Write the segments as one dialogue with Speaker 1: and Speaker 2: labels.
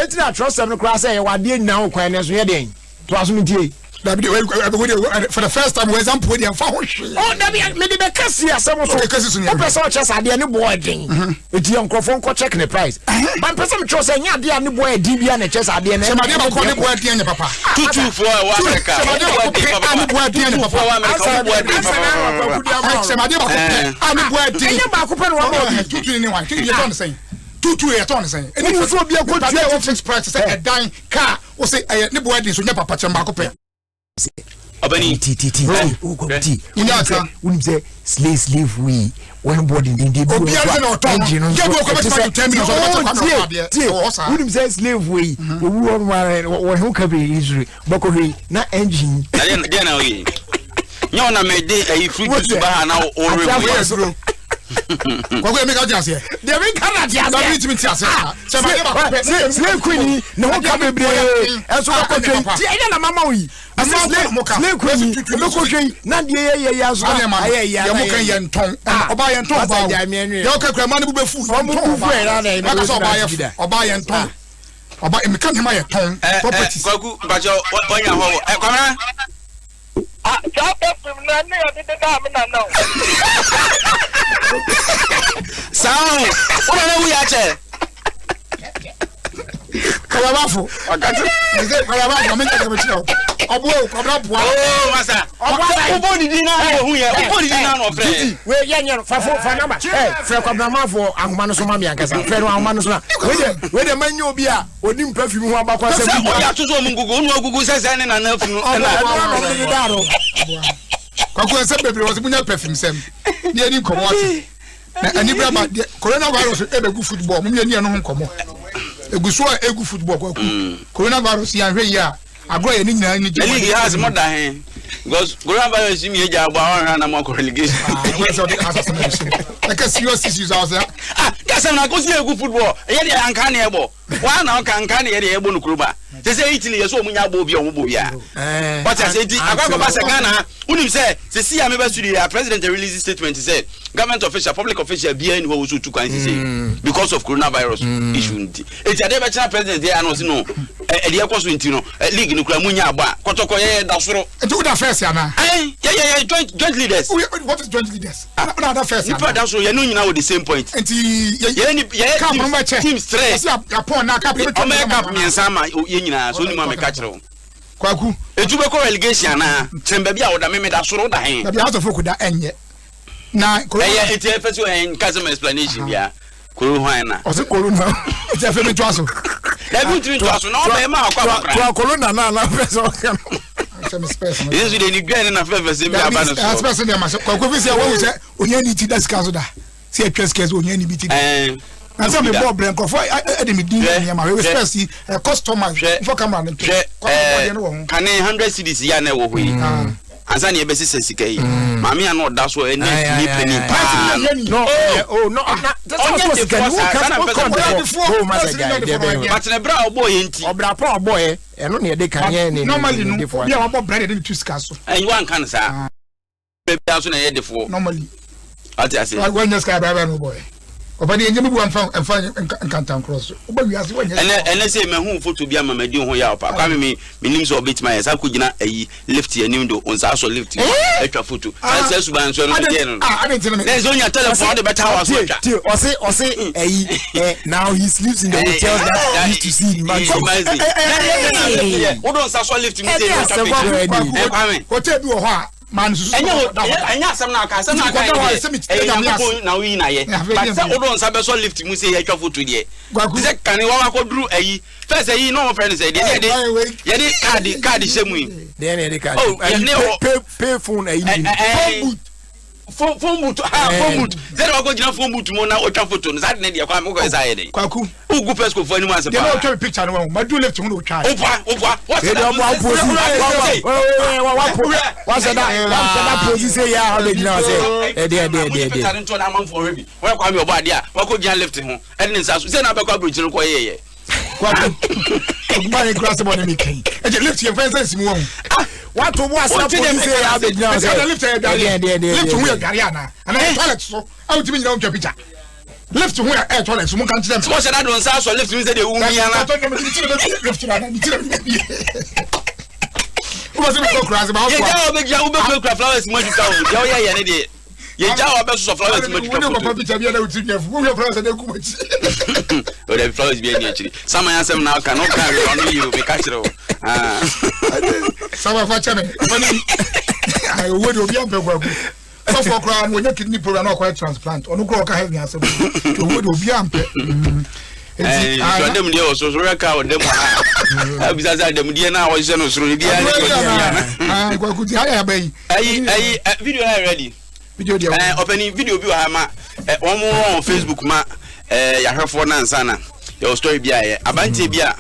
Speaker 1: enti na trust them no cross say wa de nyina wo kwan ne so ye den to aso mi tie
Speaker 2: for the first time we example dey fa ho hwe
Speaker 1: oh da bi me de be kasi asem so o person chest ade ne boy den enti enkrofo nko check the price ban person trust say nya ade ne boy di bia na chest ade ne
Speaker 2: se ma de ba ko ne boy ade ne papa
Speaker 3: 224 wa America
Speaker 2: se ma de ba ko ne boy ade ne papa
Speaker 3: wa America
Speaker 2: se ma de ba ko ne boy ade
Speaker 1: ne ba ko pe no wa
Speaker 2: tutu ni wa kini ye don say tutu ye ton say
Speaker 1: any so bia ko
Speaker 2: tua o fixed price say a dime car o say ne boy ade so nya papa chamba ko pe
Speaker 3: Abani
Speaker 1: T unim say slave we one body in the engine unim say slave we we one who can be Israel boko we na engine
Speaker 3: dey na we nyo na me dey e fruit to ba na o rewe
Speaker 2: Kwako make out here.
Speaker 1: They bring Canada here.
Speaker 2: Don't reach me here.
Speaker 1: Slave queen, no one come be. And so I go to. See, na mama we. Slave queen, no go to. Na dey ya so.
Speaker 2: Ya mo kan yen ton. Oba yen ton ba. Ya o ka kra man bu be fu.
Speaker 1: Omo bu fu era na.
Speaker 2: Aka so oba yen ton. Oba e me kan hima yen ton. Properties.
Speaker 3: Kwaku bajo onya ho. Kwamra. Sound. What are we at?
Speaker 2: Kalabafo. Nze kalabafo me take me chiro. Obo kwabra boa.
Speaker 3: Oh, masa. Obo di na ho ye. Obo di na no frɛ.
Speaker 1: We yenye fa number. Frɛ kwabra mafo ahoma no so ma me ankasa. Frɛ no ahoma no so na. We de manya obi a onim perfume ho abakwa se bi.
Speaker 3: Ya to so mu gugu, onu gugu sese ne na na funu.
Speaker 2: Kwako se bebre wo se bunya perfume sem. Ne ani komo ati. Na ani bra ma coronavirus e be gu football. Mu ani no ho komo. Eguso a egu football kwaku coronavirus ya hwe ya agro ya ni nyina ni je
Speaker 3: league has more than him because coronavirus mi eja agba wan na mo relegation
Speaker 2: like a serious issues out there
Speaker 3: that's na go see egu football ye dey anka na ebo wa na o anka na ye dey ebo no kuruba se say Italy ye so omunya agba obi o mo bo bia but I say agba ba se Ghana unim say se see am be studio president release statement say government official public official bia ni wo so tu kan say because of coronavirus issue eti ade be chana president dey announce no e dey kwaso nti no league no kura munya agba kotoko ye da soro
Speaker 2: eti wo da first ya na
Speaker 3: yeah joint leaders
Speaker 2: what is joint leaders na da first ya
Speaker 3: na da soro ye no nyina with the same point
Speaker 2: enti
Speaker 3: ye team stress
Speaker 2: ya pon na cap
Speaker 3: o me cap mi nsama ye nyina so ni ma me ka kire wo
Speaker 2: kwaku
Speaker 3: etu be ko relegation na tremba bia wo da me da soro da hen
Speaker 2: da bia to foku da enye na
Speaker 3: corona eti e fetu en kasem explanation bia corona na
Speaker 2: o se corona eti e fe me twaso
Speaker 3: da bi tiri twaso na o be ma akwa
Speaker 1: corona na person kan
Speaker 2: some space
Speaker 3: yes we dey ni grade na fe se bia ba no so
Speaker 2: space na ma kwaku fi se wo se onya ni ti da skazo da se e tweskezo onya ni bi ti na some be brain ko for e me din ni ma we space customer for camera no
Speaker 3: kan 100 cedis ya na wo ho yi ansa ne ebesi sesika yi maami ya no da so ene ni penny pa
Speaker 1: no that's
Speaker 3: but na bra obo ye nti
Speaker 1: obra pa obo ye eno ne de kan ye ne
Speaker 2: normally no bia obo bread dey to sika so
Speaker 3: you wan kan sa baby aso na ye defo
Speaker 2: normally
Speaker 3: ati ase
Speaker 2: when you sky baba no boy obadi enje mu wan fa enkantan cross oba wi ase wanya
Speaker 3: ene say me hu photo bia mama di ho ya opa kwa me nim so obit my sa ko gina ayi lift ye nim do onsa so lift etwa photo ansa suban so no dey no there's only a telephone the better house
Speaker 1: o say ayi now he sleeps in the hotel that he used to see in Manchester
Speaker 3: o don sa so lift me say kwa me
Speaker 2: hotel bi wo ho a man so
Speaker 3: enya asem na aka na we na ye but say odon sa be so lift mu say etwa photo de say kan wa akoduru ayi first ayi no friend say de ye de card shemu yi
Speaker 1: de card pay phone ayi
Speaker 3: phone boot phone boot zero wa go gina phone boot mo na otwa photo no that na de kwa me go say de
Speaker 2: kwaku
Speaker 3: ugu pesco for anyone say
Speaker 2: de no otwa picture no ma do left mu no try
Speaker 3: opa what
Speaker 1: say that pose say ya how they gina say de
Speaker 3: picture nto na man for rebi wa kwa me obo ade a wa ko gina left ho e ne nsa so say na be kwa bridge no ko ye
Speaker 2: kwaku ogba grass mo na me kai e je lift your fence mu won
Speaker 1: what to was na pose say ya be gina say
Speaker 2: lift your lift mu ya gari ana and toilet so how to me gina on picture lift who air toilet so mo kan them.
Speaker 3: So what that don't say so lift me say dey wu mi ana.
Speaker 2: Lift na ni tire. Who was it go crazy about?
Speaker 3: Yeah, we be go flowers mo ju ka o. Yeah ne dey. Ye jaw be so flowers mo ju ka.
Speaker 2: We go picture bia na uti bia. Who your flowers dey ku machi.
Speaker 3: O dey flowers bia ni achiri. Sama ya sem na aka no kan on you be catch ro. Ah.
Speaker 2: Sama fa chame. I would obi ampegwagu. So for crown when you kidney program no quite transplant. Onu go ka heavy answer. Would obi ampe.
Speaker 3: So dem dey so reka o dem ha. Abi say dem dey na wo se no suru bia na.
Speaker 2: Gwagu ti haya bayi.
Speaker 3: Ayi video na ready.
Speaker 2: Video dey.
Speaker 3: Opening video bi wa ma omo on Facebook ma ya hwefo na nsana. Your story bia ye abante bia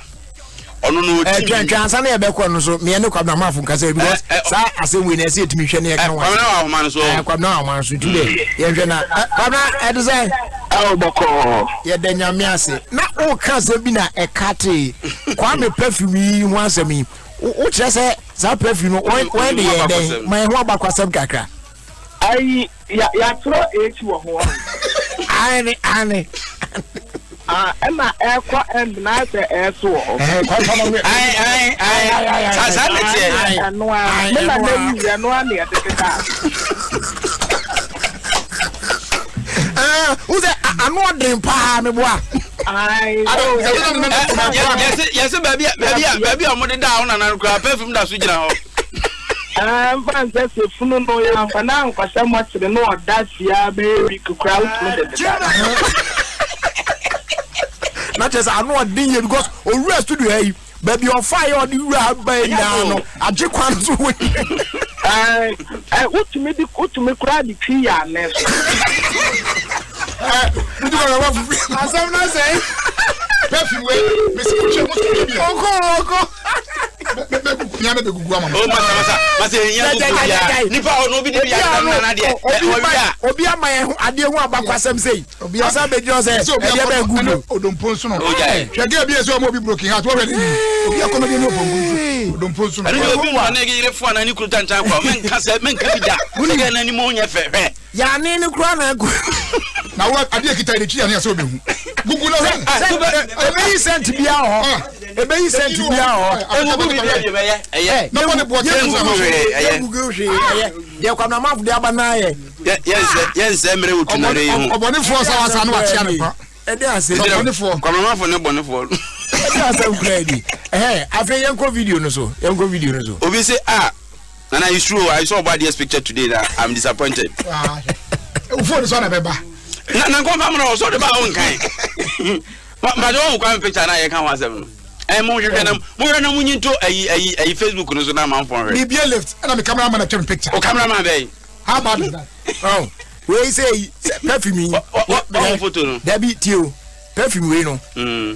Speaker 3: ono no
Speaker 1: twansa na yebekọ no so me ne kwabna mafu nkasa because sa asem we na ese etimi hwe ne kan wa
Speaker 3: kwabna wa homa no so
Speaker 1: kwabna wa homa so today ye hwe na kwabna edze
Speaker 4: awo boko
Speaker 1: ye da nyame ase na o ka se bi na ekate kwa me perfume yi ho asemi o kire se za perfume no when de ye den my ho abakwasem kakra
Speaker 4: ai ya tro echi wo ho
Speaker 1: ani
Speaker 4: Emma ekwa na se eso
Speaker 3: ai sa nete
Speaker 4: anwa me na yi anwa ne ateketa
Speaker 1: uze anwa dream pa me boa
Speaker 4: ai
Speaker 3: yes baby omode da una na kura perfume da so gina ho
Speaker 4: fanse se funu no ya fana nkwasa mo tire no odasia be week crowd no de
Speaker 1: not just I know dinye because owura studio hey baby on fire on the ura by now aje kwanso
Speaker 4: utumi kura di kriya ne
Speaker 2: we do our work
Speaker 1: asem na say
Speaker 2: perfume we me see you mo to
Speaker 1: oko
Speaker 2: nya me gugu ama
Speaker 3: o masa nya gugu ya nipa ono bi de ya na de
Speaker 1: obi ama ye ade hu abakwasem sei obi asa be jo say e be gugu
Speaker 2: odompo nso no hwege bi eso mo bi broken heart what obi akono de no pombu odompo nso no
Speaker 3: ani obi mo na gire fu ana ni kuru tantan kwa men ka bi da munige na ni mo nya fe
Speaker 1: ya ni kura na gu
Speaker 2: na wo ade kita de twa na ase obi hu gugu no he
Speaker 1: ebe yi sent bia ho ebe yi sent bia ho
Speaker 3: gugu bi de be ye
Speaker 2: na woni bo tell
Speaker 1: us gugu hwe ye kwa na mafu de aba na ye
Speaker 3: yes emre utunare yi hu
Speaker 2: obonifo sa wasa no atia ne pa
Speaker 1: e de ase
Speaker 2: obonifo
Speaker 3: kwa mafo ne bonifo
Speaker 1: e de ase ukradi afi yenko video no so
Speaker 3: obi say and it's true I saw Badia's picture today that I'm disappointed
Speaker 2: ufo so na beba
Speaker 3: na kwa mama so de ba on kan ba do kwa picture na ye kan wasem no mo hwehwe na mo nyinto ayi Facebook no so na man fon
Speaker 2: me be left and I'm cameraman at picture
Speaker 3: o cameraman be
Speaker 2: how about that
Speaker 1: we say perfume
Speaker 3: what photo no
Speaker 1: Debbie Tio perfume we no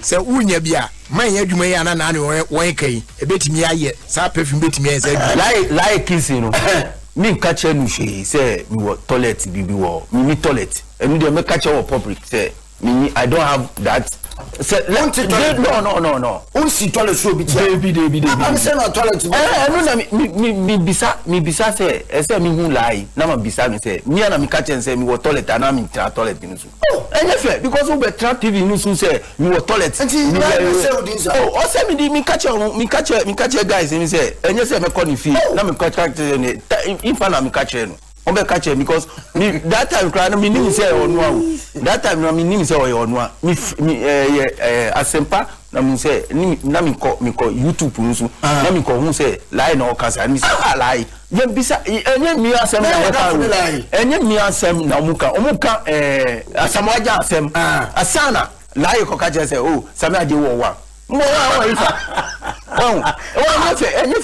Speaker 1: say unya bia man ya adwuma ya na na won kai e betimi aye sa perfume betimi aye say
Speaker 5: like kissing no me catch no she say me wo toilet bibi wo me toilet and dey me catch wo public say me I don't have that say no unsi toilet so bi dey I'm say na toilet no na me bisa say say me hu lie na ma bisa me say me na me catch say me wo toilet and am in toilet ni so fair because we be trap TV no so say me wo toilet oh say me catch guys me say enye say me call ni fee na me catch if na me catch no on be catch because me that time cry no me nim say onu that time no me nim say onu me asempa na me say na me ko YouTube nso na me ko hu say lie na o kasa me say lie ye bisa enye mi asem na enye mi asem na omuka asamwaja asem asana lie ko kaje say oh sami ade wo wa mo wa ifa enye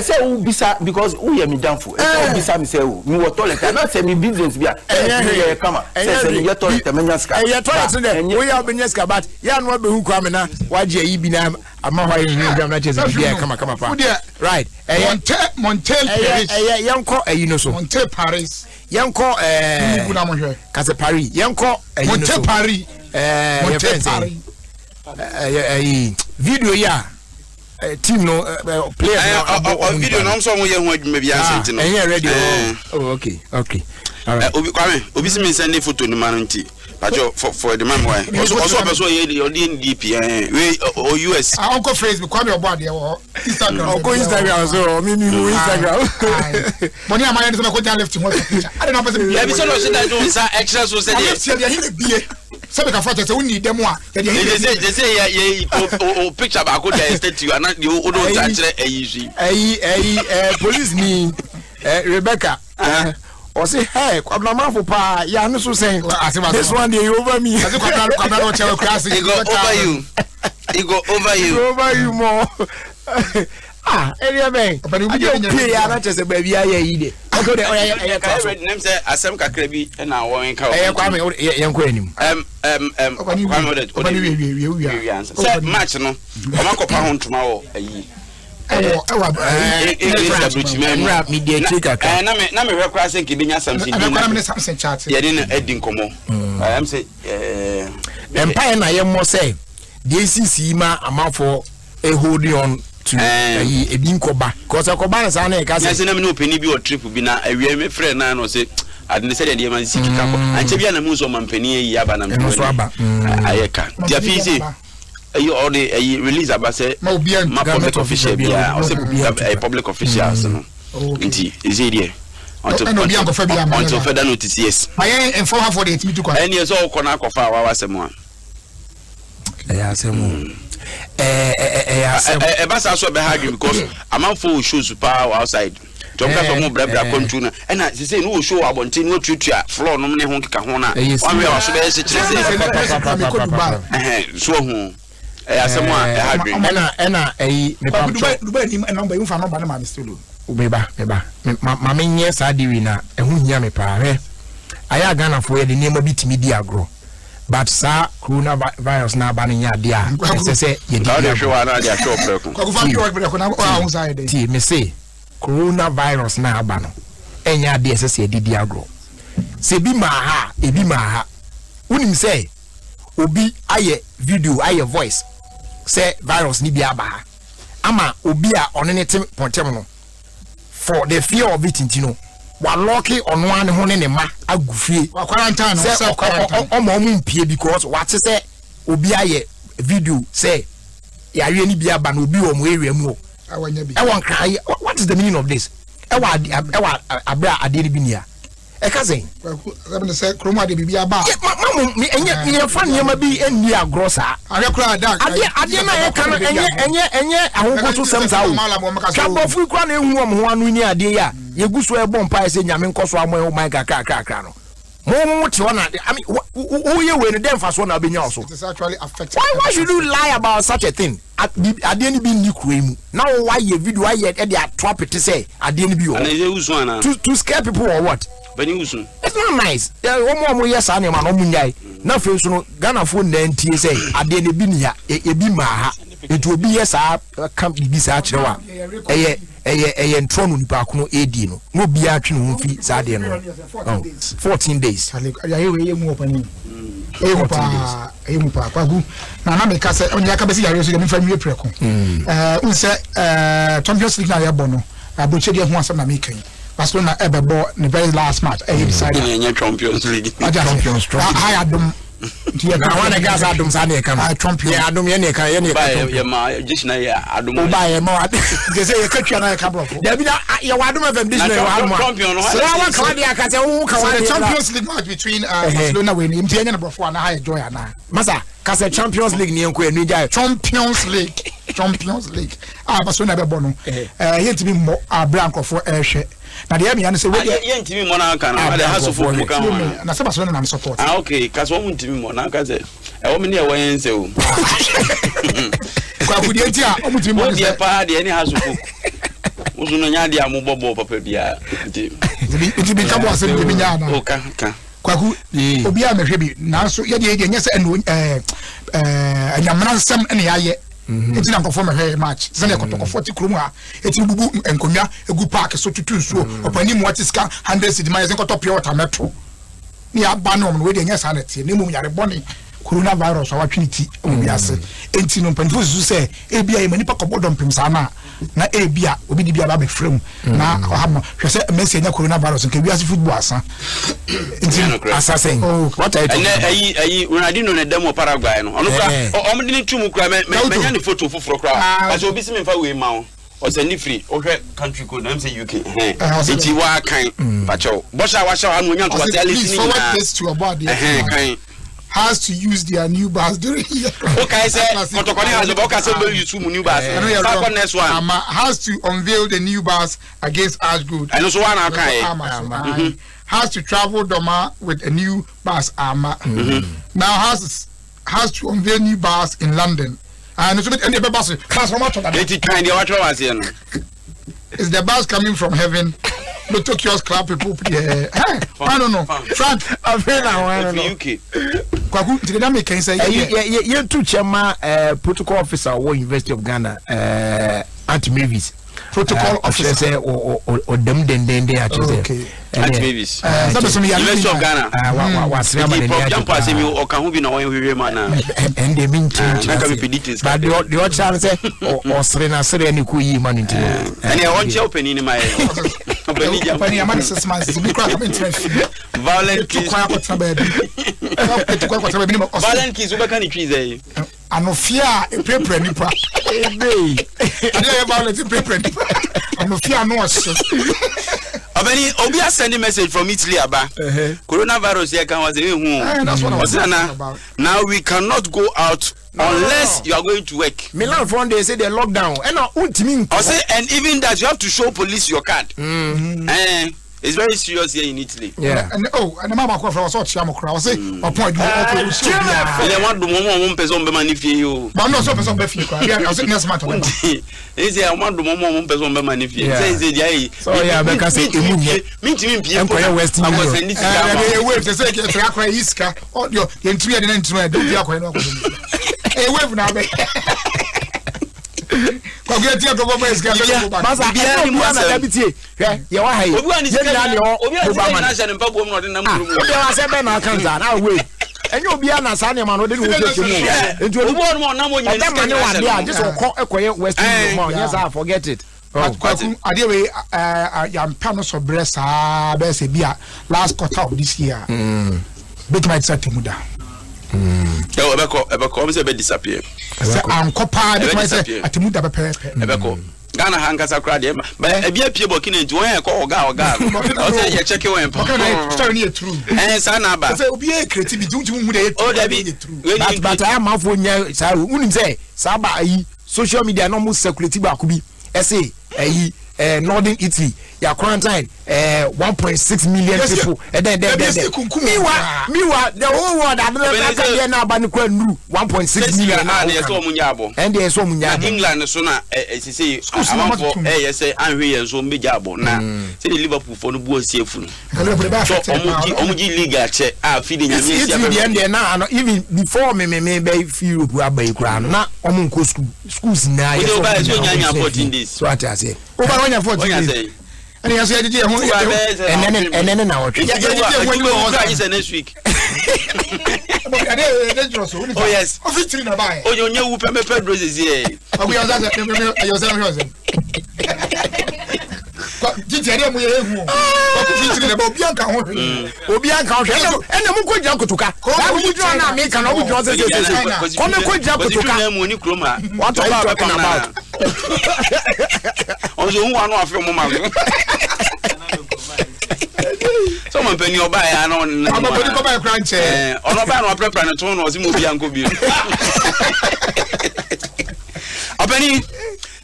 Speaker 5: say u bisa because u ye mi danfo u bisa mi say o mi wo toilet na say mi business bia enye kama say mi ye toilet me nya ska
Speaker 1: enye toilet de we ya be nya ska but ya no be hu kwa me na waje yi bi na ama hwa yi ni na chese bia kama pa right
Speaker 2: Montel Paris
Speaker 1: yanko ayi no so
Speaker 2: Montel Paris
Speaker 1: yanko
Speaker 2: mugu na mo hwe
Speaker 1: kase Paris yanko ayi no so
Speaker 2: Montel Paris
Speaker 1: Montel Paris video ya team no player
Speaker 3: no video no so mo ye hu adwuma bia sent no
Speaker 1: ready oh okay all right
Speaker 3: obi kwame obi si me send photo ni manu nti for the man why also your DP we US
Speaker 2: Uncle Facebook kwame obade wo Instagram
Speaker 1: Uncle Instagram so me Instagram
Speaker 2: money am I say ko jan left one picture I don't know person
Speaker 3: yeah be so no say that do say extra so say
Speaker 2: dey here bie sabe ka fata say we need them one
Speaker 3: they say yeah picture ba ko dey state you and you don't touch
Speaker 1: police ni Rebecca or say hey kwabna for pa ya no so say this one dey over me
Speaker 2: say kwabna no chewe class
Speaker 3: he go over you
Speaker 1: more area ben pay ya na chese ba bia ya yi de go dey oya
Speaker 3: ka ready name say asem kakra bi na won ka
Speaker 1: kwa me yenko anim
Speaker 3: say match no o makopa ho ntoma wo ayi na me hwe kwa sen ke binya samson ya dey na edi nkomo am say
Speaker 1: empire na yemo say the ACC ma amafo e holding on to ebi nkoba cause akoba na sa na e ka say
Speaker 3: na me no openi bi o trip bi na awie me frɛ na no say adne say dey man siki ka ko anche bia na mu so mampani yi aba na me
Speaker 1: so aba
Speaker 3: ayeka dia fi say all the release about say ma public official bia or say a public officials no nti is it there until further notice yes
Speaker 2: my inform for the team to come
Speaker 3: any so ko na kofa wa wasem ba sa so be hard because amanfo shows pa outside Tom ka so mo bra control na e na say no show abonti no tutua floor no ne ho keka ho na one way so be se kire so ho asemwa
Speaker 1: ena me pam
Speaker 2: Dubai ni number you fa number na ma still
Speaker 1: meba ma menye sa diwi na ehu hia me pa he aya Ghana fo ye de niam bitimi di agro but sa coronavirus na ba nya de a se ye di
Speaker 3: agro na dia show preko
Speaker 2: ko fa preko na o side
Speaker 1: ti me say coronavirus na aba no enya de se ye di agro se bi ma ha unim say obi aye video aye voice say virus ni bi aba ama obi a onene tem pontem no for the fear of it intino wa lucky ono ane ho ne ma agufie
Speaker 2: wa quarantine
Speaker 1: say omo mpie because what say obi aye video say ya wie ni bi aba na obi o mo area mu o
Speaker 2: awanya bi
Speaker 1: e won kan what is the meaning of this e wa abra ade ni bi nia e ka say
Speaker 2: we say kroma de bi aba
Speaker 1: me enye fa niam bi enni agro sa
Speaker 2: akra da
Speaker 1: ade na e kan enye ahokoto sem sa o kabofu kra na ehu om ho anu ni ade ya yeguso e bom pa se nyame nkoso amon o man kakra no mo ti ona I mean who ye we no dem fa so na benya so
Speaker 2: it is actually affecting
Speaker 1: why should you lie about such a thing ade ni bi ni kuemu now why ye video why ye e dey trap it say ade ni bi o to scare people or what it's not nice omo yes ani ma no munyai na fe so no Ghana fo na ntie say ade ne bi ni ha e bi ma ha etu obi yes a kam bi sa kirewa eye ntro no nipa ko no edi no no bi atwe no mfi sa ade no 14 days
Speaker 2: ya ye mu opani emu pa kwagu na me ka say onya ka besi yare so dem fa mi preko unse Champions League na ya bono aboche de ho asem na me kan Barcelona ebebo the very last match decided
Speaker 3: Champions League
Speaker 2: I Adom
Speaker 1: na wana gas Adom sa na kan
Speaker 2: Champions
Speaker 1: ya Adom ye ne kan
Speaker 3: ya ma just na ya Adom
Speaker 1: ba ye ma
Speaker 2: they say you catch na ka bro
Speaker 1: da bi ya Adom FM this na wa Adom so wa ka wadi aka say wo ka wadi
Speaker 2: Champions League match between Barcelona we ni mtie na bro for na high joy na
Speaker 1: masa ka say Champions League ni enko enu ja
Speaker 2: Champions League Barcelona be bono ye tibi mo abranko for ehwe na de ya say we
Speaker 3: ye ntimi mo na kan na de haso fo mo kan
Speaker 2: na se Barcelona na support
Speaker 3: okay ka so mo ntimi mo na ka say e wo me ne e wo yen se o
Speaker 2: kwa kudi enti a o mo ntimi mo
Speaker 3: de pa de ni haso fo uzu no nya de a mo bobo papa bia
Speaker 2: ntimi ka bo ase de bi nya na
Speaker 3: o ka
Speaker 2: kwaku obi a mehwe bi na so ye de nya se eno anyamana nsem ene ya ye enti na nkofo mehwe match se na kotokofo ti krum ha eti bubu enkomia egu park so tutu nsuo opani mu atiska 100 cedi ma ye nkotop pure water metro ni aba no we de nya sa na tie na mu yare boni coronavirus or trinity we are say enti no pen for say ebia e manipa kobodom pim sana na ebia obi di bia ba be frem na ohamo hwe say Messi nya coronavirus nke wiase football asa enti assassin what I
Speaker 3: ayi Ronaldinho na demo Paraguay no ono kra o mde ni tumu kra me nya ni photo foforo kra aso obi si me fa we ma o say ni free o hwe country code na say UK enti wa kan pacho bosha wa sha anu nya to what
Speaker 2: listening kan has to use their new bars during
Speaker 3: okay say protocol has okay say be use new bars next one
Speaker 2: has to unveil the new bars against Ashgood
Speaker 3: and so one
Speaker 2: has to travel Doma with a new bars now has to unveil new bars in London and so any bars class from what
Speaker 3: is
Speaker 2: the bars coming from heaven. No Tokyo's club people. I don't know. Frank, I don't know.
Speaker 3: UK.
Speaker 2: Kwaku, did they make say?
Speaker 1: Yeah, two chairman protocol officer or University of Ghana anti-Mavis. Protocol officer or them then they actually.
Speaker 3: Okay. Anti-Mavis.
Speaker 1: University of
Speaker 3: Ghana.
Speaker 1: Was
Speaker 3: jump as you or can be no man.
Speaker 1: And they mean change. But the old chance say or Serena Serena Kui man into.
Speaker 3: And I want you open in my violent kids. Violent kids who can increase
Speaker 2: and no fear a paper nipa. No fear no.
Speaker 3: Obi sending message from Italy about coronavirus here can was
Speaker 2: that's what I was
Speaker 3: about. Now we cannot go out unless you are going to work.
Speaker 1: Milan one day say they lockdown and
Speaker 3: even that you have to show police your card. It's very serious here in Italy.
Speaker 2: Yeah. And and mama call from such Yamokra. I say, my point.
Speaker 3: They want the one person be manifie.
Speaker 2: But no so person be fie. I say next month.
Speaker 3: Is there one person be manifie? Say
Speaker 1: so yeah, because say
Speaker 3: me pie
Speaker 1: West.
Speaker 3: I was sending it.
Speaker 2: Wait, say akwa iska. Oh, your entry and entry do be akwa no. Eh, wave na be. Obi ti agogo ba iska le go
Speaker 1: masa bia ni mo na bitie hwe ye wa hayi
Speaker 3: obi ani iska ni obi ani na sha ni mpa bom no de nam kuru
Speaker 1: obi wa se be na kanza na we enye obi ana sa ne ma no de ni wo je mu enti obi
Speaker 3: won mo na mo nyi
Speaker 1: ni wa dia just ekoye West mo yes I forget it
Speaker 2: ade we ya mpa no so bresa be se bia last quarter of this year big might set muda
Speaker 3: Ebeko say be disappear.
Speaker 2: Say ankopa de my say atimuda be pepe.
Speaker 3: Ebeko Ghana hankasa kra de ba ebia pie bokina nti won ekọ oga o say ye check wen pa.
Speaker 2: Story ni true.
Speaker 3: Sa na ba.
Speaker 2: Say obi e creativity hu de
Speaker 3: true.
Speaker 1: But I am for nya sa unim say sa ba yi social media no mo circulate ba ko bi. Say Northern Italy, your quarantine 1.6 million people. And then meanwhile, the whole world now 1.6 million. And there's so many
Speaker 3: England, so now, say, say, I'm here, so big jabo. Now, say Liverpool for the boy safe. So, Omuji Liga check, feeding you.
Speaker 1: Now, even before me, by few who are by crown. Now, schools now. So I say.
Speaker 2: Over 14 days. And he has said,
Speaker 1: and then now,
Speaker 3: next week.
Speaker 2: Oh, yes.
Speaker 3: Oh, you know, Pedro is here.
Speaker 2: We are that.
Speaker 3: Someone penny or buy an on
Speaker 2: a crunch.
Speaker 3: On a ban or prepare and tone was movie and go be. A penny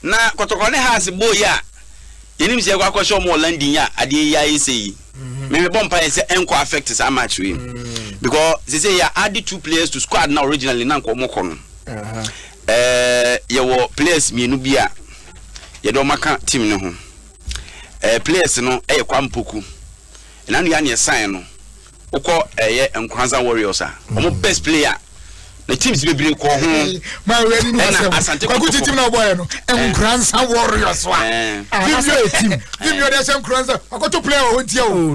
Speaker 3: now, Cotocone has a boy. You need to say, I show more landing ya, a dear say. Maybe Bompire say, Enco affect is a match win. Because they say, you added 2 players to squad now originally, Nanko Mokon. Your players, me Nubia. You don't make team no. Players no, Kwampuku. And then you sign no. Oko Nkwanza Warriors are. Best player. the teams be break ko ho
Speaker 2: my ready na go team na boy no Nkransa Warriors wa team you dey say Nkransa akoto player o ntia o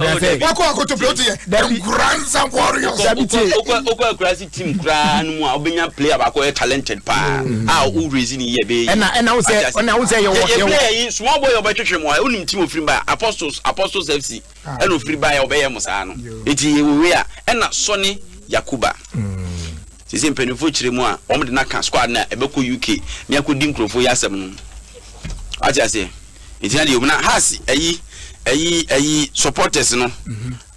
Speaker 2: akoto player o tie Nkransa Warriors
Speaker 3: okwa Nkransa team kra no mu a obenya player ba ko talented pa o reason ye be
Speaker 1: na wo say you
Speaker 3: player small boy obetwetwe mo unim team ofiri ba Apostles FC and ofiri ba ya obeye mo saa no eti we a na Sonny Yakuba sisi mpenifo chire mu a omde na kan squad na ebeko UK me akodi nkrofo yasem no ati ase eti na de omna has ayi supporters no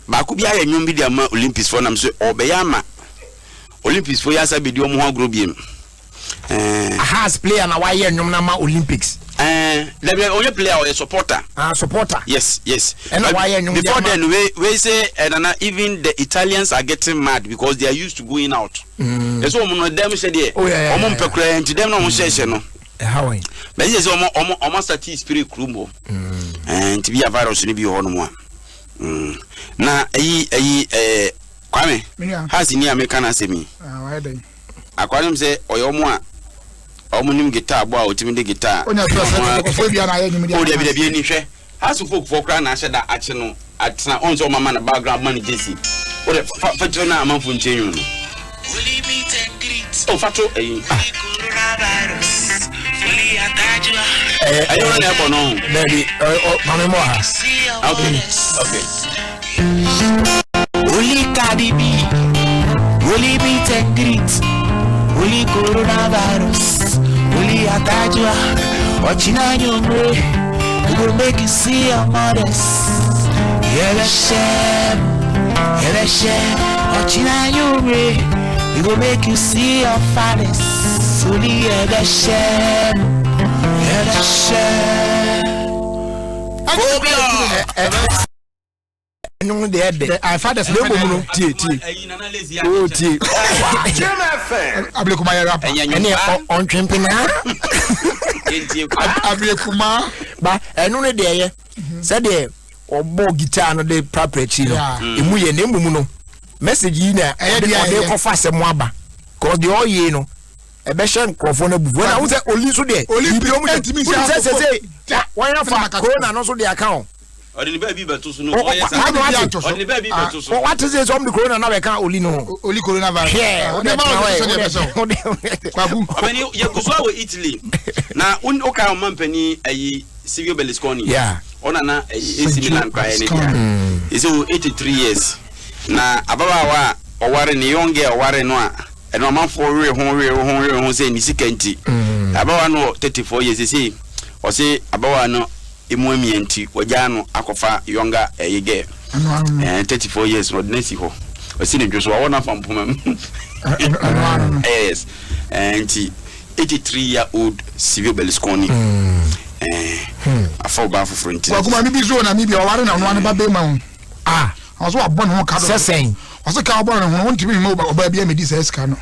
Speaker 3: ba ko bia ya nwom bi dia ma Olympics for nam so obeya ma Olympics for yasa bi di omo ho agrobiem
Speaker 1: has player na why nwom na ma Olympics
Speaker 3: the only player or a supporter.
Speaker 1: Supporter.
Speaker 3: Yes.
Speaker 1: And
Speaker 3: before then, we say, even the Italians are getting mad because they are used to going out. That's what one of them said. To them, no session.
Speaker 1: How?
Speaker 3: But yes, almost a tea spirit crumble. And to be a virus in the on one. Now, Kwame has in the American semi. I call him say, Oyomo. Omunim guitar boy ultimate guitar
Speaker 2: onya so bia na ya nyim dia
Speaker 3: o de bia ni hwe has folk for kra na hye da ache no atena onzo mama na background man jesi o de fatro na amanfo nchenyu no o fatro ayo na ebo no
Speaker 1: baby mama mo ha
Speaker 3: okay
Speaker 6: Oli Kadibi Oli beat and greet Oli coronavirus, Oli atajua, watchina nyumre, we will make you see your mothers. Yele shem, watchina nyumre, we will make you see your fathers. Oli yele shem.
Speaker 1: No de I father say no tie oh tie
Speaker 2: ablekuma ya rap
Speaker 1: ene on twempena
Speaker 2: ablekuma
Speaker 1: ba eno ne de ye say de obo guitar no de property no emu ye na emu no message yi na e de ko fa se mo aba cause the all ye no e be hye nkrofo na buvu na wo say oli so de oli bi o mu say why na fa corona no so de account
Speaker 3: Odi ni baby beto so no odi ni baby beto so
Speaker 1: what is this the corona na we kan oli no
Speaker 2: oli corona virus
Speaker 1: odi
Speaker 3: kwabu abani ye kuso we Italy na o ka mampani ayi Silvio Berlusconi ona na AC Milan kwa ene dia is 83 years na ababa wa oware ne yonge oware no a eno amanfo we ho say ni sikanti ababa no 34 years say o say ababa no emu amienti wajano akofa yonga yege 34 years no nesi ho osine dwoso wona fa mpoma yes and 83-year-old Silvio Berlusconi afa ba for front
Speaker 2: kwa kuma bibi zo na mi bi o ware na no an ba be ma oso abon ho ka do
Speaker 1: sesen
Speaker 2: oso ka abon ho won timi mo ba bia me di se ska no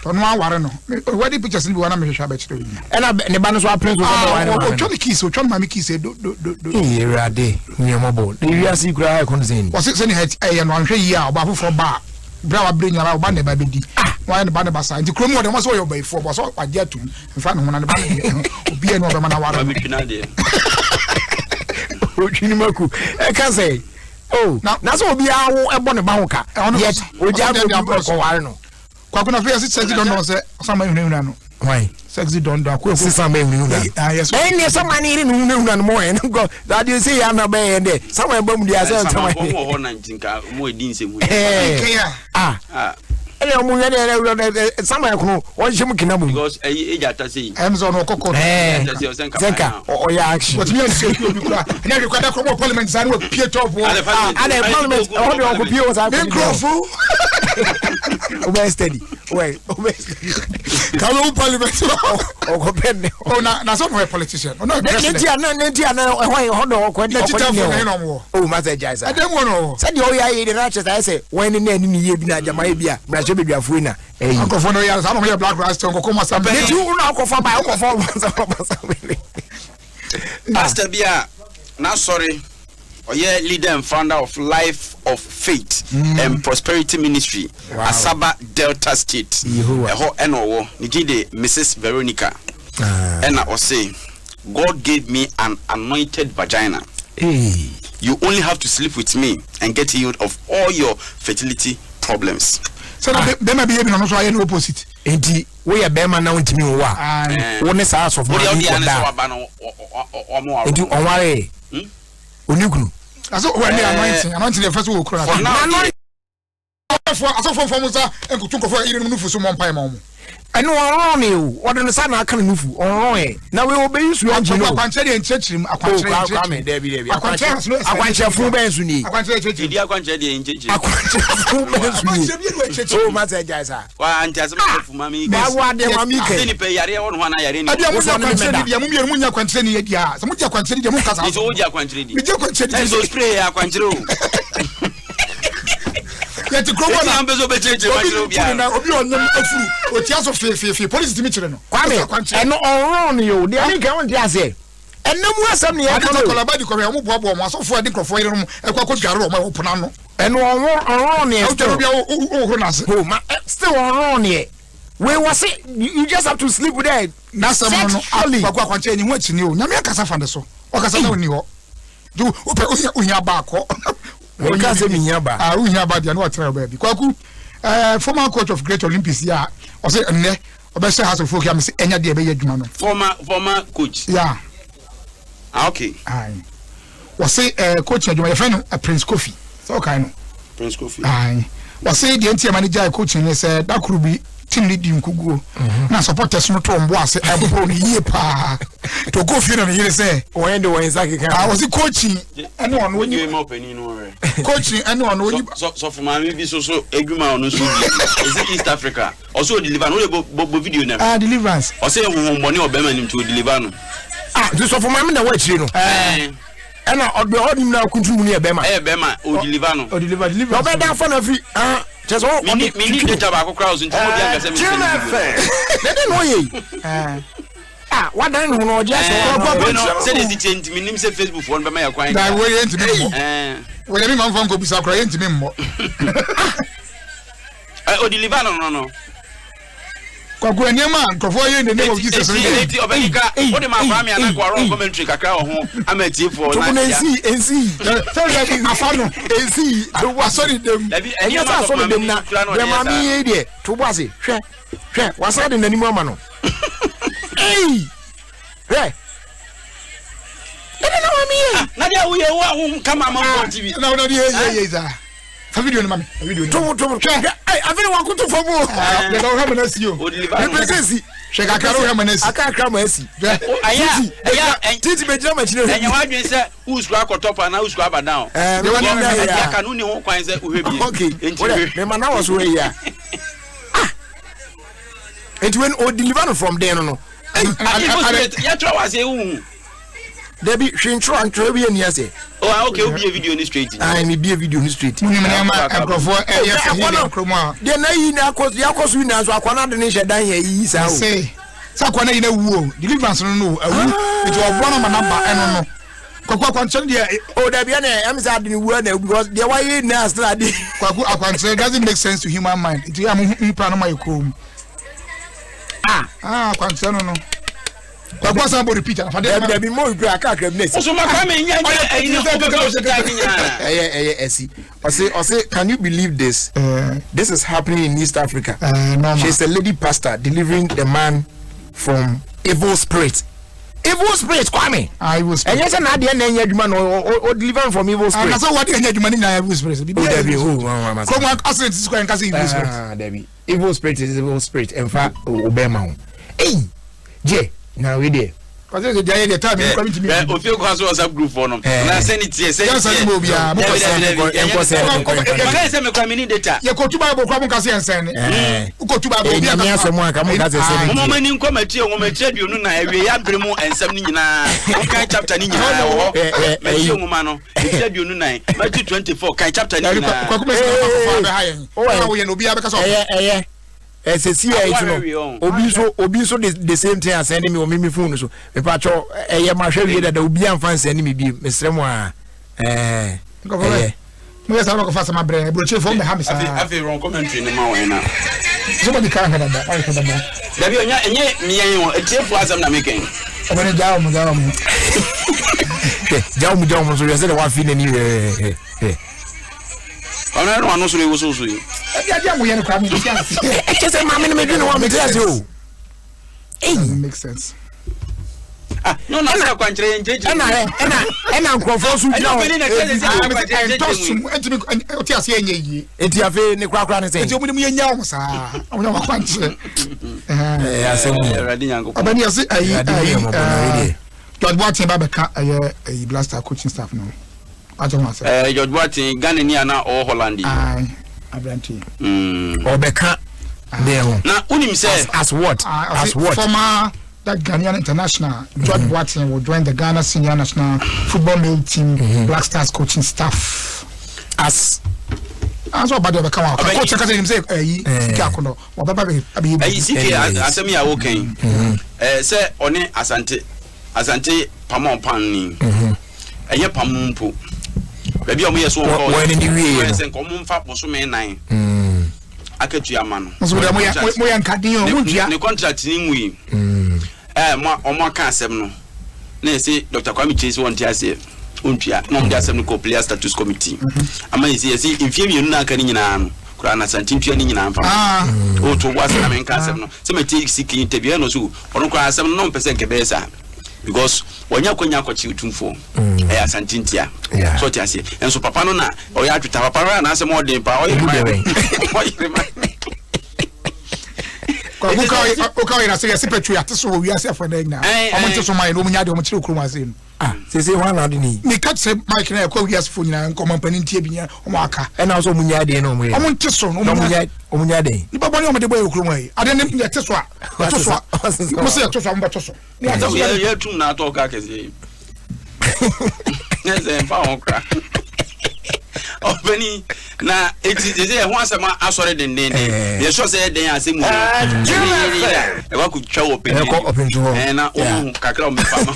Speaker 2: to no aware no wedding pictures ni bi wana me hwehwa ba chire
Speaker 1: ena ne ba no so apres so
Speaker 2: o choni kiss o choni mami kiss do
Speaker 1: irade nyemabo de wiase kura ha konzen
Speaker 2: o se ni het no anhwe yi a oba fofo ba bra wa bre nyara oba ne ba bedi why ne ba ne ba sa nti kromu de mo so yo ba ifo bo so agye atum mfa ne ho na ne ba obi enu oba ma na ware
Speaker 1: o chini maku e ka say oh na so obi awo ebo ne ba ho ka yet o ja ko ware no
Speaker 2: kwa kuna fe sexy don no say sama ehunu no
Speaker 1: why
Speaker 2: sexy don do akwa
Speaker 1: sama ehunu no
Speaker 2: yes
Speaker 1: any sama ni ri no no mo en go that you say ya na be en de sama ebam dia say sama
Speaker 3: ho na ntinka mo edin se mu
Speaker 1: ele o mu yede sama ekunu o hye mu kinabu
Speaker 3: because eja ta say
Speaker 2: emzo no kokko
Speaker 1: senka o ya action
Speaker 2: what me say obi kura na re kwada ko parliament zani we pie top o
Speaker 1: ale parliament o de ko pie o sa
Speaker 2: microphone
Speaker 1: o steady wait o steady
Speaker 2: kalu parliament
Speaker 1: o ko penne
Speaker 2: o na so no politician o no
Speaker 1: president nentia na ho do ko de
Speaker 2: ko
Speaker 1: o ma say jaisa
Speaker 2: adem wono
Speaker 1: say de o ya ye de na chesa say when ni ni ye bi na jama ye bi a brache be duafo na
Speaker 2: akofo no ya sa no ye black rice ton ko ma sa be
Speaker 1: ti u na akofo ba akofo
Speaker 3: pastor bia na sorry Oye leader and founder of Life of Faith and Prosperity Ministry, Asaba Delta State. Eho enowo nigide Mrs. Veronica. And I say, God gave me an anointed vagina.
Speaker 1: Hey.
Speaker 3: You only have to sleep with me and get healed of all your fertility problems.
Speaker 2: So they may be able to try the opposite.
Speaker 1: Enti we are bema na untimi wa. Woni sa house of money. Enti onware. Onigunu.
Speaker 2: Aso when they anointing the first will cross. For now. For Musa and could for even move for some pie mom.
Speaker 1: I know on you. What on the sun I can move on. Now we will be used to Angelo. I can't tell and church him. I can't tell full bands. I can't tell full bands. So much I guess.
Speaker 3: Why, and just mammy.
Speaker 1: What the mammy can
Speaker 3: pay on one I
Speaker 2: am. Yamuya concerning it. Yeah, some of your concerning the Mukas. It's all your country. We don't consider those prayer. I can't do. Yet to grow numbers of a police to meet you.
Speaker 1: And on you, the only count, yes, and no more something. I don't know about the Korean was so for the Korean and what Garo, my open and on still on here. Where was it? You just have to sleep with that.
Speaker 2: That's a man. I'll change what you knew. Namaka Fandaso. Or Casano. Do Unyabako. Former coach of Great Olympics, yeah, or say, or best house of folk, I'm saying, any day,
Speaker 3: former coach,
Speaker 2: yeah,
Speaker 3: okay,
Speaker 2: I was say, coach, my friend, Prince Coffee, so kind of
Speaker 3: Prince Coffee,
Speaker 2: I was say, the NT manager coaching, they said that could be team leading Kugu. Now, supporters not on was a year pa to go for the say, or anyway, I was coaching, and one when you coaching, and one
Speaker 3: so for my maybe so Eguma on is it East Africa? Also deliver no video now.
Speaker 2: Deliverance.
Speaker 3: Or say money or Beman to deliver.
Speaker 1: This for my men watch you know. And I'll be holding now continue near Bema.
Speaker 3: Bema or deliver or deliver.
Speaker 1: No better fun of it. Just all
Speaker 3: me need the tobacco crowds in Let
Speaker 1: them know you. What then? No, just
Speaker 3: say the change. Me name say Facebook phone by my acquaintance.
Speaker 2: That way into me. When every man from Kobe crying to me more.
Speaker 3: Oh, deliver no.
Speaker 2: Kwanyama nkofo ye in the name of Jesus.
Speaker 3: What am I family and I commentary kakra ho amati for
Speaker 1: na see tell them afano see do was sorry them and you are sorry them na dem mami ye de to boase hwe wasa de nanimu ama no hey na mami ye
Speaker 3: na dia wo ye wo kama ama TV
Speaker 2: na ye za video ni mami video ni
Speaker 1: to ai avere wa kutu fo mo
Speaker 2: they don't have an SEO
Speaker 1: represent
Speaker 2: sheka karo have an SEO
Speaker 1: aka ma SEO
Speaker 3: aya
Speaker 1: titi be jira machine
Speaker 3: enya wa dwen se usku akotopa na usku aba down
Speaker 2: they want
Speaker 3: ya kanu ni ho kwan se uhwe bi
Speaker 1: okay me man na was we here it when o deliver from there no
Speaker 3: ya try was e
Speaker 1: Debbie, she intro and Trevi and yes.
Speaker 3: Oh, okay, will be a video in the street.
Speaker 1: I may be a video in the street.
Speaker 2: Then I
Speaker 1: cause the Akos winners are one of the nation down here. I
Speaker 2: say, Sakwana in a woo, deliverance no, it was one of my number, I don't know. Oh, Debbie, I'm sad in the word because the way now study. Kwaku doesn't make sense to human mind. It is plan of my home. Kwansano. But what's about repeat? There be more I can't
Speaker 3: so my coming
Speaker 1: I say, can you believe this? This is happening in East Africa. She's a lady pastor delivering the man from evil spirit. Evil spirit, Kwame. I was. And yes, I didn't know you man or delivering from evil spirit. I saw what you money now. Evil spirit. Come on, I said this is going to evil spirit. Debbie, evil spirit is evil spirit. In fact, Obama. Hey, Jay. Now we did. Because the time you coming to me.
Speaker 3: Ofie kwanso WhatsApp group for them. Na send it here. Send it here. Me kwa mini data.
Speaker 2: Ye ko tuba bo kwa mo kase ensen. Uko tuba bo
Speaker 1: bia na so mo aka mo kase ensen.
Speaker 3: Mo mani nko matie wo matie bionu na awie ya bere mu ensem ni nyina. Kan chapter ni nyina wo. Matie wo ma no. Matie bionu na. Matthew 24 kan chapter ni nyina.
Speaker 2: Kwa kuma se fa be hayen. O ye no bia be kase.
Speaker 1: See obi so the same thing as sending me on me phone so me patcho my share that will be am fan sending me be mesremo
Speaker 2: Mo say go fast my brain broche for me ha me say
Speaker 3: afi wrong commentary no ma wen na
Speaker 2: somebody can have that I can that
Speaker 3: da bi onya enye miyan won etiefo asem na making
Speaker 2: obere jawo mo jawo mo
Speaker 1: so you say the one feeling you
Speaker 3: ona no anu so le wo so yi
Speaker 2: dia mo yen kwa me dia
Speaker 1: e say ma me me do no one me tell you
Speaker 2: makes sense
Speaker 3: no na sa kwantre njeje
Speaker 1: ena nkrofo su jina o
Speaker 2: oti ase enye yi
Speaker 1: enti afi ne krakra ne say
Speaker 2: enti omu ye nya o sa omu ma kwantre
Speaker 1: asemu
Speaker 3: ready nyango
Speaker 2: abani ase ayi George Boatin ba be ka ayi blaster coaching staff no ajo ma say
Speaker 3: George Boatin Ghana ni ana o Holland
Speaker 2: abranti
Speaker 1: obeka there
Speaker 3: na unim say
Speaker 1: as what
Speaker 2: former that Ghanaian international George Boatin will join the Ghana senior national football male team Black Stars coaching staff
Speaker 1: as
Speaker 2: what bad become coach ka say him say sika akono wa baba be
Speaker 3: sika asemi ya wokan say oni asante pamon pan ni eye pamumpo baby o mo yeso won
Speaker 1: won ni wie
Speaker 3: say ko mo mfa boso me nan akatu ama no
Speaker 2: so mo ya nkadin o mo dua
Speaker 3: ne contract ni nwi omo ka asem no na say Dr. Kwame Chase won tiase ontua no mo asem no ko player status committee ama yesi mfie mienu na aka ni nyina no kura na santintua ni nyina mfa o to wasa na menka asem no se meti siki interview no so ono kura asem no mpese nke be sa because wonya konya kwachi utumfo asantintia so tiase enso papa no na oya atwita papa na asem odin pa oya
Speaker 2: kwa buka ina say sepetru ya teso wi ase for na ina omo teso mai no munya de omo kire okuru ase no
Speaker 1: say one ade ni
Speaker 2: ni ka say mike na kwa wi ase fo nyina nko mampani ntie bi nya omo aka
Speaker 1: e na so munya de no omo
Speaker 2: teso no
Speaker 1: munya de
Speaker 2: ni baba ni omo de boy okuru mai ade ni ya teso mo say teso omo teso
Speaker 3: ni ata ye tum na to ka kese nze fa okra obani na eti ho asema asore den ye so say den asemu e wa ku twa open na o kakra o mfama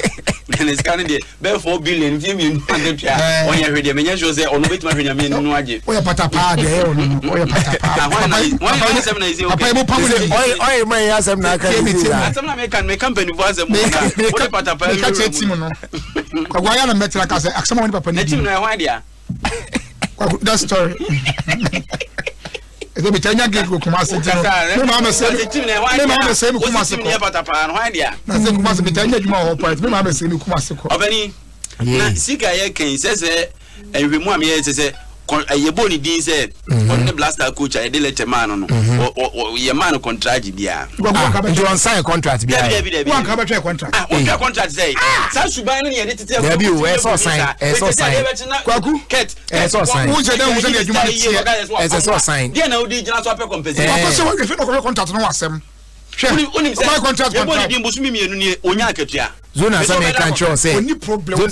Speaker 3: na scan de be 4 billion fi mi ntia on ye hwede menya so say ono betima hwenya me nu age
Speaker 2: o ya patapa de o ya patapa
Speaker 3: why asem na ise
Speaker 2: okay mo pamu de
Speaker 1: o me asem na aka
Speaker 3: asem na me company bo asem na o patapa
Speaker 2: me ka team no kwa ya na metra ka say asem woni papa ni
Speaker 3: team na ho dia
Speaker 2: that story ebe tanya gig ko kuma se tino me ma me se me kuma se ko
Speaker 3: ne patapa no dia
Speaker 2: na se kuma se tanya juma ho point me ma me se me kuma se ko
Speaker 3: obani na sika ye kan se enwe mu am ye se ayebo ni din se on the blaster coach I dey let man no ye man contract bia
Speaker 1: you on sign contract bia
Speaker 2: one ka betray contract
Speaker 3: on the contract say sa suban ni ye dey tete
Speaker 1: there be we so sign
Speaker 3: kwaku ket
Speaker 1: so sign
Speaker 2: who say dem who say juma
Speaker 1: tie so sign
Speaker 3: dia na odi jina so apɛ compensation
Speaker 2: what say we fit no contract no asem
Speaker 3: unim say contract di mbosumi mienu ni onya akatua
Speaker 1: zona asame kan cho say
Speaker 2: any problem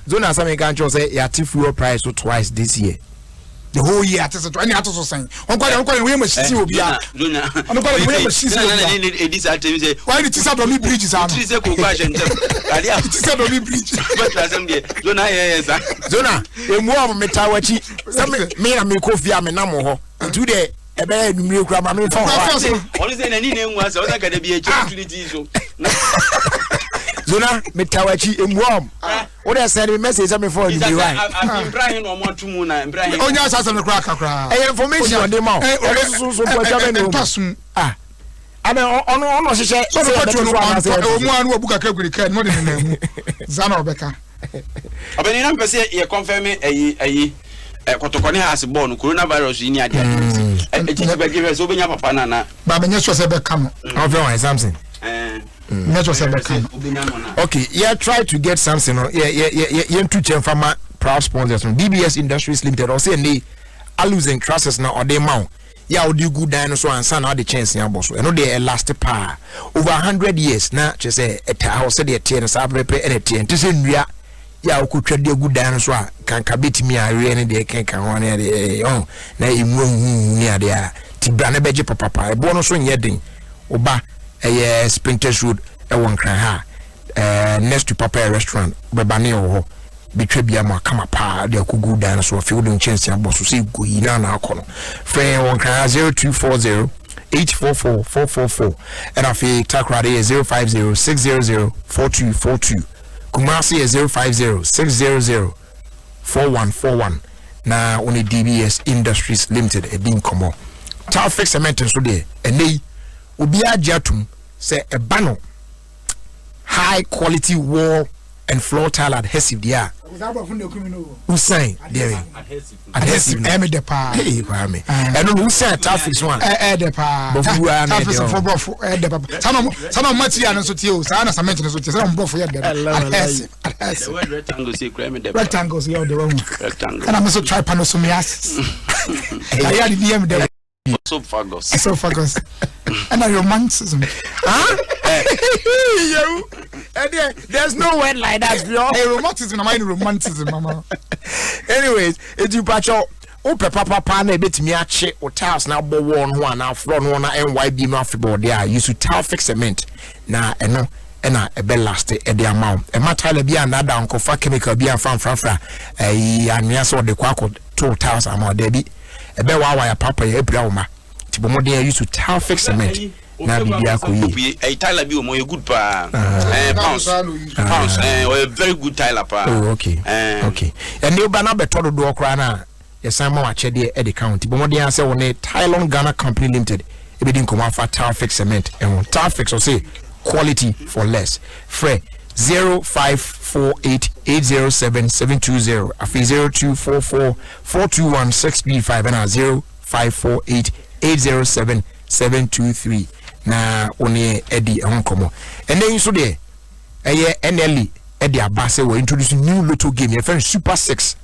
Speaker 1: zona asame kan cho say ya fuel price to twice this year
Speaker 2: the whole year at so any at so sign on kwale we machine obi a
Speaker 3: zona
Speaker 2: on kwale we machine obi
Speaker 3: a this atemi say
Speaker 2: why the tisa do me bridges am
Speaker 3: tisa ko kwa shentem ali a
Speaker 2: tisa do me bridge
Speaker 3: but asem de zona yes
Speaker 1: zona emu am metawachi me na me kofi am na mo ho to the ebe enumire kura ma me fa ho
Speaker 3: only say na ni na enwu ase o ka da bi e opportunity so
Speaker 1: zona metawachi emuam o dey send me message me for you right
Speaker 3: Ibrahim no mo tumu na Ibrahim
Speaker 2: onya asa me kura kakra
Speaker 1: information on dem o so po ja me no ono hyehyɛ
Speaker 2: so patro no omu anu obuka kakuri kan mo de na mu zana obeka
Speaker 3: obeni na mpese ye confirm ayi kotokone has born coronavirus ni ade ejiji be give so benya papa na
Speaker 2: ba menye so se be kam
Speaker 1: o fe wan something okay, yeah, try to get something. Yeah, two farmer proud sponsors. DBS Industries Limited or say they are losing trusses now or they mount. Yeah, do good dinosaur and son all the chance in boss. I know they last power over 100 years now. Just say a house said they ten sab repair and a ten to say yeah, could trade the good dinosaur can cabit me. I really they can one oh, now you near there. Tibrana beje papa, a bonus when yedding. Oba. Sprinters Road one cry ha next to Papa restaurant bebane ho betwe bia ma kama pa de akugu dan so afi wodin chance abo so say go yi na akono frɛ won kan 0240 844 and afi takrade 050 600 4242 Kumasi 050 600 4141 na on DBS Industries Limited e bin komo traffic cement so de enei obi ajatum say e bano high quality wall and floor tile adhesive dia Usain there adhesive
Speaker 2: em de pa
Speaker 1: hey pa me and no Usain traffic one
Speaker 2: de pa traffic for brofo de pa some material so tie o sa na cement so tie some brofo ye de adhesive
Speaker 3: rectangles say creme de
Speaker 2: rectangles ye de one
Speaker 3: rectangle
Speaker 2: and I'm so try panosomiasis I had the em de esophagus and a romanticism
Speaker 1: there's no word like that bro
Speaker 2: romanticism I mean romanticism mama
Speaker 1: anyways it you patch up o papa na ebetimi ache o tiles na bo wall no na floor no na NYB no afibord there you should tile fix cement na eno na ebe last e de amount e matile bia na da onkofa chemical bia fra anwea so de kwa to tiles amount there bi ebe wa ya papa ya ebra oma ti bo modern you should tile fix cement na bibia ko yi
Speaker 3: a tiler bi o mo good pa pounds a very good tiler pa
Speaker 1: okay and you ba na beto do okra na yesan ma wa chede e de count bo modern say won Tylon Ghana Company Limited e be din ko ma fa tile fix cement and tile fix or say quality for less free 0548807720 afi 02444216B5 and 0548807723 na one edi honkomo and then so there NLE edi abase we introduce new lotto game your friend Super 6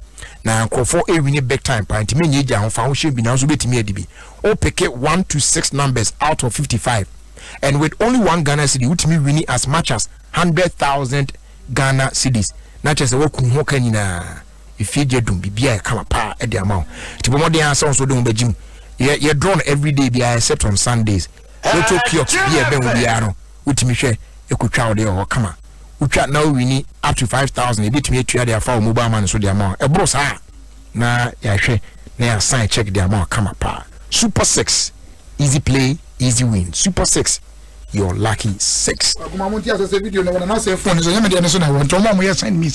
Speaker 1: na for a winning back time point me nyeja ho fa ho she bi na so betimi edi bi o pick 1 to 6 numbers out of 55 and with only one Ghana cedi ultimate winning as much as 100,000 Ghana cedis na chese wo kun ho kanina ifije dum bibia kama pa edi amount ti bomode an so dem bagim ye drawn every day bia except on Sundays lotto kiosk bia ben wo bia no ultimate hwe ekutwa wo de ho kama utwa na winning up to 5,000 e betimi etua de afa mobile man so de amount e bro sa na ya hwe na ya sign check de amount kama pa Super 6 easy play easy win Super 6 your lucky 6
Speaker 2: akumamunti aso video na wana say phone so yamede so na won mo mo send me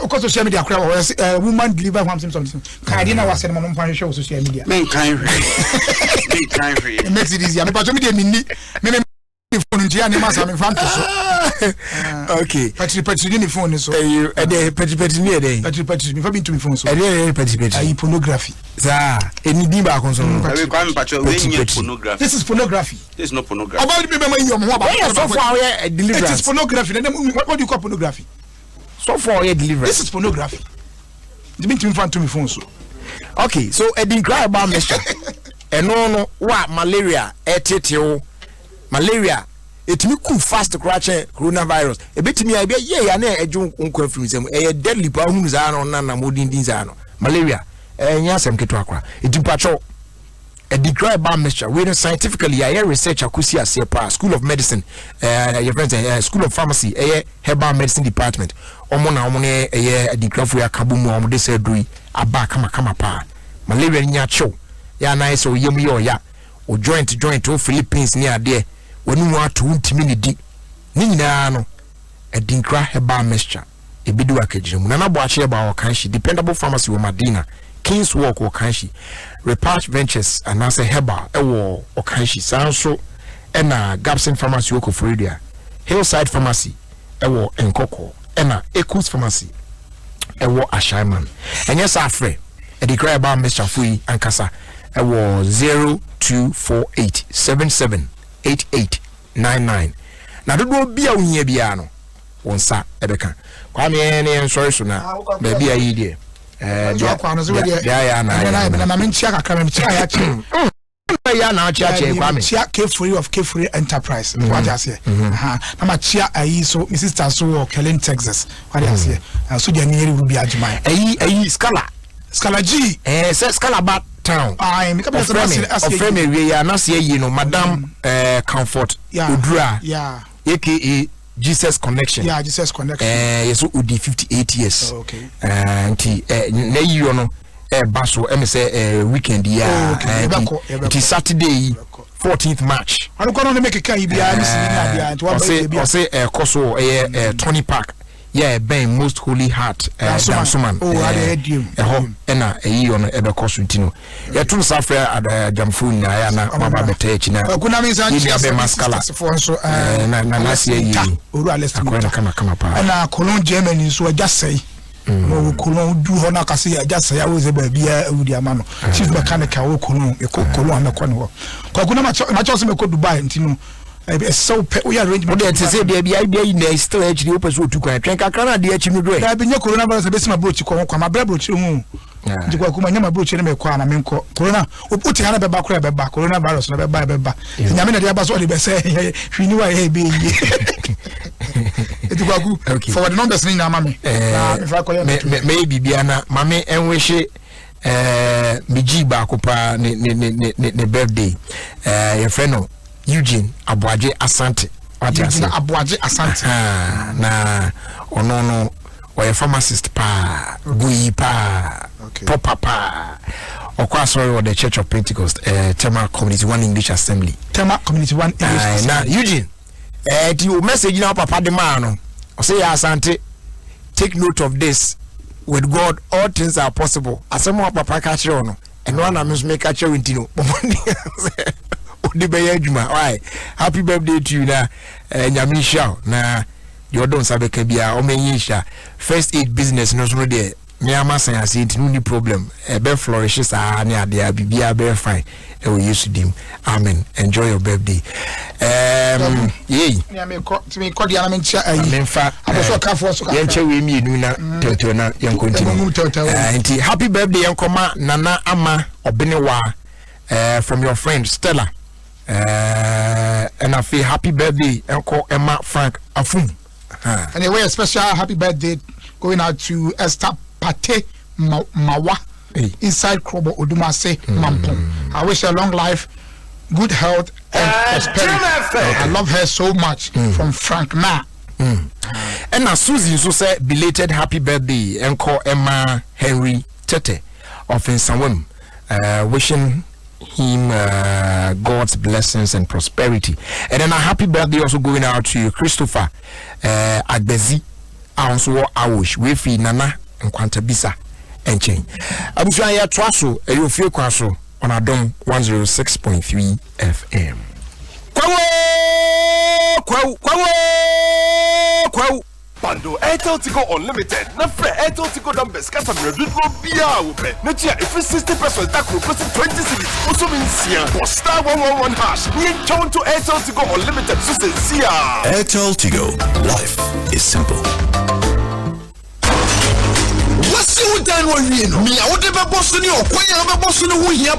Speaker 2: ko social media kra woman deliver something kan na wa send mo mpan hwe social media
Speaker 3: men kan hwe
Speaker 2: it makes it easy me pa media me phone ntia ni masa me fan to so
Speaker 1: okay
Speaker 2: patri ni phone so
Speaker 1: e dey patri ni e dey
Speaker 2: patri me fa bi to me phone so
Speaker 1: e dey patri
Speaker 2: pornography
Speaker 1: za eni din ba kon so
Speaker 3: we kwam patri we nye pornography
Speaker 2: this is pornography
Speaker 3: this is not pornography
Speaker 2: about the people you mo about
Speaker 1: so for our deliverance
Speaker 2: this is pornography what do you call pornography
Speaker 1: so for our deliverance
Speaker 2: this is pornography the mean to me fan to me phone so
Speaker 1: okay so e din cry about mixture no wa malaria eteteo malaria etimi ku fast crash coronavirus ebetimi ya ye na eju nkwa afrimsem deadly pa hunu za no na modin za no malaria nya sem keto akwa etimpacho a degree by mixture we scientifically ya research akusi ase pa School of Medicine your friends School of Pharmacy herbal medicine department omo na degree for ya kabumu omo de say dui aba kama pa malaria nya cho ya na so yemu yo ya o joint o Philippines ni ade wonu mu ato ntimi ne di ni nyina no edinkra herbal mixture ebidu akagiremu na nabo ache ba okanshi dependable pharmacy wo Madina King's Walk okanshi Repatch Ventures anase herbal ewo okanshi sanso ena Gapson Pharmacy wo Koforidia Hillside Pharmacy ewo Enkoko ena Ekus Pharmacy ewo Ashaiman enye sa afre edinkra herbal mixture fui ankasa ewo 0248778899 na dodo bia unyia bia no wonsa ebeka kwa me ne ensori so na ba bia yi de ya
Speaker 2: na me nchia kakra me chia ya chi
Speaker 1: ya na chia kwa me
Speaker 2: chia K-Free Enterprise what you say na ma chia ayi so my sister so Kellen Texas what you say so dia nyeri rubi ajman
Speaker 1: ayi Scala G say Scala Bat town
Speaker 2: me ka be
Speaker 1: say me we ya na say yi no Madam Comfort Odura aka Jesus Connection.
Speaker 2: Yeah, Jesus Connection.
Speaker 1: Yes, Udi 58 years.
Speaker 2: Oh, okay.
Speaker 1: Na you know, baso, say weekend, yeah. It is Saturday, 14th March.
Speaker 2: I'm going to make a car.
Speaker 1: I say, Koso, Tony Park. Yeah, Ben Most Holy Heart, Dansuman.
Speaker 2: Oh, I heard you.
Speaker 1: Ena on ebe kosutino. Ya tun safra ada jamfuni na ya na mama bete na.
Speaker 2: Kuna minza
Speaker 1: nchi ya maskala. Na nasi ye.
Speaker 2: Oru alesti.
Speaker 1: Kama pa.
Speaker 2: Na Cologne Germany so just say. No Cologne du hona kasi ya just say awo ze ba bia udi amano. Chief mechanic awo Cologne Cologne amekwa no. Kwa kuna macho se meko Dubai ntino. So we arrangement
Speaker 1: to say there be in still actually open so to kwa twen kakra na de achi no do
Speaker 2: e be nye coronavirus be sima broach kwa ma broach hu ndi kwa kuma nyama broach ne me kwa na me nko corona uti hana be ba kura be ba coronavirus na be ba nyame na de aba so de be say hwini wa e be yi eti kwa ku for the numbers ni na mame me fa ko
Speaker 1: me bibia na mame enwehye miji ba ko pa ne birthday your friend no Eugene Abuaje Asante.
Speaker 2: Eugene Abuaje Asante.
Speaker 1: Na onono oye pharmacist pa, gui pa, papa pa. Okwa sorry with the Church of Pentecost, Tema Community 1 English Assembly.
Speaker 2: Tema Community 1 English Assembly.
Speaker 1: Na Eugene, the message now papa de man. Say Asante, take note of this. With God, all things are possible. Asemo papa catch you no. And one am make catch you intino. Why? Happy birthday to you na Nyamisha na you don't sabe bia o menyisha first aid business no so there me ama san ase it no problem be flourishes ne ade bibia be fine e we use dim amen enjoy your birthday
Speaker 2: me me ko dia na me ncha ayi
Speaker 1: fa
Speaker 2: aso ka fo so ka
Speaker 1: yenche we mi nu na toto na yen continue nti happy birthday yenkoma nana ama obenewa from your friend Stella. And I feel happy birthday, Uncle Emma Frank Afum.
Speaker 2: Anyway, a special happy birthday going out to Esther Pate Mawa inside Krobo Odumase Mampong. I wish her long life, good health, and prosperity. I love her so much. From Frank Na.
Speaker 1: And now Susie so say belated happy birthday, Uncle Emma Henry Tete of Insawem. Wishing him God's blessings and prosperity. And then a happy birthday also going out to Christopher Agbezi also Awish Wefi Nana and Quantabisa and Chain. Abuja ya Twaso you feel kwanso on Adom 106.3 FM. Kwawo
Speaker 7: Bando Airtel Tigo Unlimited. Na free Airtel Tigo numbers kasa mredudro bia wupe. Na chia if 60% takro plus 20 cities. Also means here. For star 111 hash. Ni count to Airtel Tigo Unlimited so sincere.
Speaker 8: Airtel Tigo. Life is simple.
Speaker 7: What's you done when you know? Me I would never boss ni o. Kwa ya boss ni hu hia